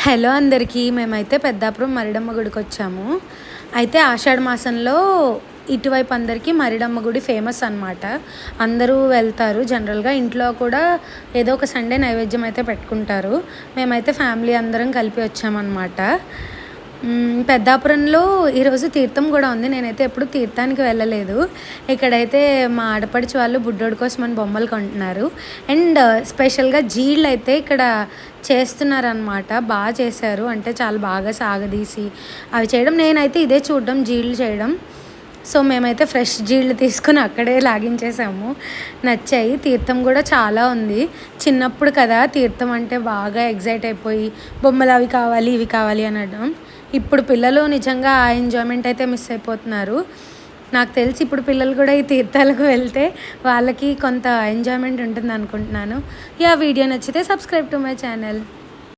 Hello అందరికీ మేమైతే పెద్దాపురం మరిడమ్మ గుడికి వచ్చాము. అయితే ఆషాఢ మాసంలో ఇటువైపు అందరికీ మరిడమ్మ గుడి ఫేమస్ అనమాట. అందరూ వెళ్తారు. జనరల్గా ఇంట్లో కూడా ఏదో ఒక సండే నైవేద్యం అయితే పెట్టుకుంటారు. మేమైతే ఫ్యామిలీ అందరం కలిపి వచ్చామన్నమాట. పెద్దాపురంలో ఈరోజు తీర్థం కూడా ఉంది. నేనైతే ఎప్పుడు తీర్థానికి వెళ్ళలేదు. ఇక్కడైతే మా ఆడపడిచి వాళ్ళు బుడ్డోడి కోసం అని బొమ్మలు కొంటున్నారు. అండ్ స్పెషల్గా జీళ్ళు అయితే ఇక్కడ చేస్తున్నారనమాట. బాగా చేశారు, అంటే చాలా బాగా సాగదీసి అవి చేయడం. నేనైతే ఇదే చూడడం, జీళ్ళు చేయడం. సో మేమైతే ఫ్రెష్ జీళ్ళు తీసుకుని అక్కడే లాగించేసాము. నచ్చాయి. తీర్థం కూడా చాలా ఉంది. చిన్నప్పుడు కదా తీర్థం అంటే బాగా ఎగ్జైట్ అయిపోయి బొమ్మలు అవి కావాలి ఇవి కావాలి అనడం. ఇప్పుడు పిల్లలు నిజంగా ఆ ఎంజాయ్మెంట్ అయితే మిస్ అయిపోతున్నారు. నాకు తెలిసి ఇప్పుడు పిల్లలు కూడా ఈ తీర్థాలకు వెళ్తే వాళ్ళకి కొంత ఎంజాయ్మెంట్ ఉంటుంది అనుకుంటున్నాను. ఈ వీడియో నచ్చితే సబ్స్క్రైబ్ టు మై ఛానల్.